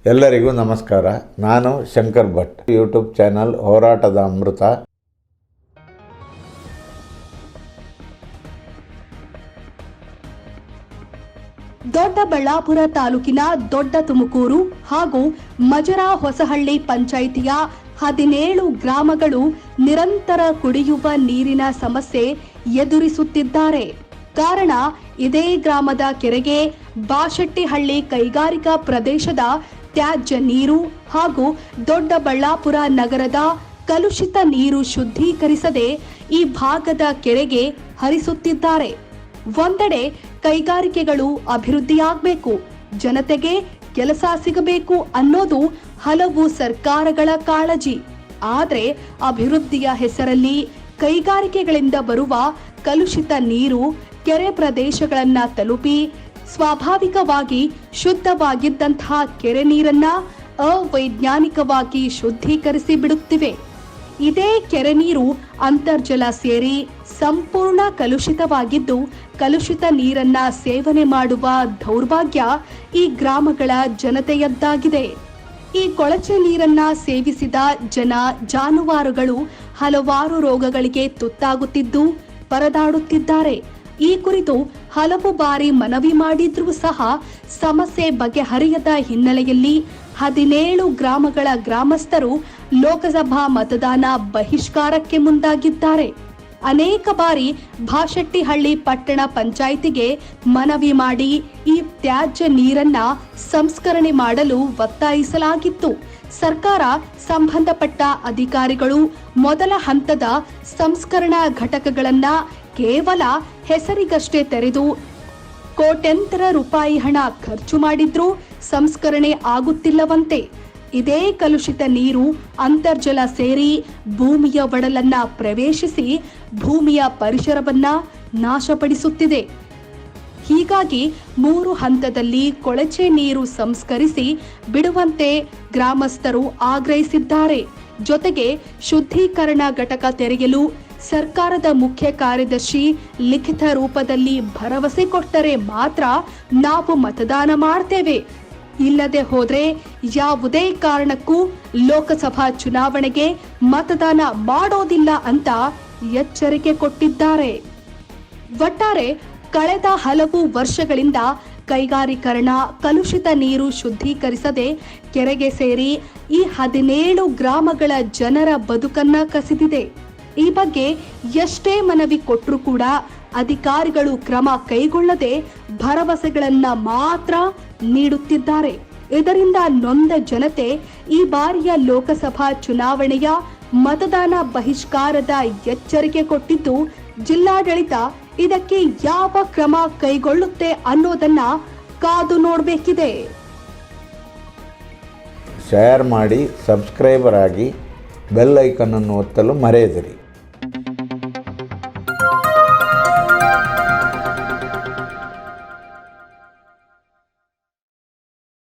ಎಲ್ಲರಿಗೂ ನಮಸ್ಕಾರ. ನಾನು ಶಂಕರ್ ಭಟ್. ಯೂಟ್ಯೂಬ್ ಚಾನಲ್ ಹೋರಾಟದ ಅಮೃತ. ದೊಡ್ಡಬಳ್ಳಾಪುರ ತಾಲೂಕಿನ ದೊಡ್ಡ ತುಮಕೂರು ಹಾಗೂ ಮಜರಾ ಹೊಸಹಳ್ಳಿ ಪಂಚಾಯಿತಿಯ 17 ಗ್ರಾಮಗಳು ನಿರಂತರ ಕುಡಿಯುವ ನೀರಿನ ಸಮಸ್ಯೆ ಎದುರಿಸುತ್ತಿದ್ದಾರೆ. ಕಾರಣ ಇದೇ ಗ್ರಾಮದ ಕೆರೆಗೆ ಬಾಶೆಟ್ಟಿಹಳ್ಳಿ ಕೈಗಾರಿಕಾ ಪ್ರದೇಶದ ತ್ಯಾಜ್ಯ ನೀರು ಹಾಗೂ ದೊಡ್ಡಬಳ್ಳಾಪುರ ನಗರದ ಕಲುಷಿತ ನೀರು ಶುದ್ಧೀಕರಿಸದೆ ಈ ಭಾಗದ ಕೆರೆಗೆ ಹರಿಸುತ್ತಿದ್ದಾರೆ. ಒಂದೆಡೆ ಕೈಗಾರಿಕೆಗಳು ಅಭಿವೃದ್ಧಿಯಾಗಬೇಕು, ಜನತೆಗೆ ಕೆಲಸ ಸಿಗಬೇಕು ಅನ್ನೋದು ಹಲವು ಸರ್ಕಾರಗಳ ಕಾಳಜಿ. ಆದರೆ ಅಭಿವೃದ್ಧಿಯ ಹೆಸರಲ್ಲಿ ಕೈಗಾರಿಕೆಗಳಿಂದ ಬರುವ ಕಲುಷಿತ ನೀರು ಕೆರೆ ಪ್ರದೇಶಗಳನ್ನ ತಲುಪಿ ಸ್ವಾಭಾವಿಕವಾಗಿ ಶುದ್ಧವಾಗಿದ್ದಂತಹ ಕೆರೆ ನೀರನ್ನ ಅವೈಜ್ಞಾನಿಕವಾಗಿ ಶುದ್ಧೀಕರಿಸಿ ಬಿಡುತ್ತಿವೆ. ಇದೇ ಕೆರೆ ನೀರು ಅಂತರ್ಜಲ ಸೇರಿ ಸಂಪೂರ್ಣ ಕಲುಷಿತವಾಗಿದ್ದು, ಕಲುಷಿತ ನೀರನ್ನ ಸೇವನೆ ಮಾಡುವ ದೌರ್ಭಾಗ್ಯ ಈ ಗ್ರಾಮಗಳ ಜನತೆಯದ್ದಾಗಿದೆ. ಈ ಕೊಳಚೆ ನೀರನ್ನ ಸೇವಿಸಿದ ಜನ ಜಾನುವಾರುಗಳು ಹಲವಾರು ರೋಗಗಳಿಗೆ ತುತ್ತಾಗುತ್ತಿದ್ದು ಪರದಾಡುತ್ತಿದ್ದಾರೆ. ಈ ಕುರಿತು ಹಲವು ಬಾರಿ ಮನವಿ ಮಾಡಿದ್ರೂ ಸಹ ಸಮಸ್ಯೆ ಬಗೆಹರಿಯದ ಹಿನ್ನೆಲೆಯಲ್ಲಿ 17 ಗ್ರಾಮಗಳ ಗ್ರಾಮಸ್ಥರು ಲೋಕಸಭಾ ಮತದಾನ ಬಹಿಷ್ಕಾರಕ್ಕೆ ಮುಂದಾಗಿದ್ದಾರೆ. ಅನೇಕ ಬಾರಿ ಬಾಶೆಟ್ಟಿಹಳ್ಳಿ ಪಟ್ಟಣ ಪಂಚಾಯಿತಿಗೆ ಮನವಿ ಮಾಡಿ ಈ ತ್ಯಾಜ್ಯ ನೀರನ್ನ ಸಂಸ್ಕರಣೆ ಮಾಡಲು ಒತ್ತಾಯಿಸಲಾಗಿತ್ತು. ಸರ್ಕಾರ ಸಂಬಂಧಪಟ್ಟ ಅಧಿಕಾರಿಗಳು ಮೊದಲ ಹಂತದ ಸಂಸ್ಕರಣಾ ಘಟಕಗಳನ್ನ ಕೇವಲ ಹೆಸರಿಗಷ್ಟೇ ತೆರೆದು ಕೋಟ್ಯಂತರ ರೂಪಾಯಿ ಹಣ ಖರ್ಚು ಮಾಡಿದ್ರೂ ಸಂಸ್ಕರಣೆ ಆಗುತ್ತಿಲ್ಲವಂತೆ. ಇದೇ ಕಲುಷಿತ ನೀರು ಅಂತರ್ಜಲ ಸೇರಿ ಭೂಮಿಯ ಒಡಲನ್ನ ಪ್ರವೇಶಿಸಿ ಭೂಮಿಯ ಪರಿಸರವನ್ನ ನಾಶಪಡಿಸುತ್ತಿದೆ. ಹೀಗಾಗಿ 3 ಹಂತದಲ್ಲಿ ಕೊಳಚೆ ನೀರು ಸಂಸ್ಕರಿಸಿ ಬಿಡುವಂತೆ ಗ್ರಾಮಸ್ಥರು ಆಗ್ರಹಿಸಿದ್ದಾರೆ. ಜೊತೆಗೆ ಶುದ್ಧೀಕರಣ ಘಟಕ ತೆರೆಯಲು ಸರ್ಕಾರದ ಮುಖ್ಯ ಕಾರ್ಯದರ್ಶಿ ಲಿಖಿತ ರೂಪದಲ್ಲಿ ಭರವಸೆ ಕೊಟ್ಟರೆ ಮಾತ್ರ ನಾವು ಮತದಾನ ಮಾಡ್ತೇವೆ, ಇಲ್ಲದೆ ಹೋದ್ರೆ ಯಾವುದೇ ಕಾರಣಕ್ಕೂ ಲೋಕಸಭಾ ಚುನಾವಣೆಗೆ ಮತದಾನ ಮಾಡೋದಿಲ್ಲ ಅಂತ ಎಚ್ಚರಿಕೆ ಕೊಟ್ಟಿದ್ದಾರೆ. ಒಟ್ಟಾರೆ ಕಳೆದ ಹಲವು ವರ್ಷಗಳಿಂದ ಕೈಗಾರೀಕರಣ ಕಲುಷಿತ ನೀರು ಶುದ್ಧೀಕರಿಸದೆ ಕೆರೆಗೆ ಸೇರಿ ಈ 17 ಗ್ರಾಮಗಳ ಜನರ ಬದುಕನ್ನ ಕಸಿದಿದೆ. ಈ ಬಗ್ಗೆ ಎಷ್ಟೇ ಮನವಿ ಕೊಟ್ಟರೂ ಕೂಡ ಅಧಿಕಾರಿಗಳು ಕ್ರಮ ಕೈಗೊಳ್ಳದೆ ಭರವಸೆಗಳನ್ನ ಮಾತ್ರ ನೀಡುತ್ತಿದ್ದಾರೆ. ಇದರಿಂದ ನೊಂದ ಜನತೆ ಈ ಬಾರಿಯ ಲೋಕಸಭಾ ಚುನಾವಣೆಯ ಮತದಾನ ಬಹಿಷ್ಕಾರದ ಎಚ್ಚರಿಕೆ ಕೊಟ್ಟಿದ್ದು, ಜಿಲ್ಲಾಡಳಿತ ಇದಕ್ಕೆ ಯಾವ ಕ್ರಮ ಕೈಗೊಳ್ಳುತ್ತೆ ಅನ್ನೋದನ್ನ ಕಾದು ನೋಡಬೇಕಿದೆ. ಶೇರ್ ಮಾಡಿ, ಸಬ್ಸ್ಕ್ರೈಬರ್ ಆಗಿ, ಬೆಲ್ ಐಕಾನ್ ಅನ್ನು ಒತ್ತಲು ಮರೆಯದಿರಿ.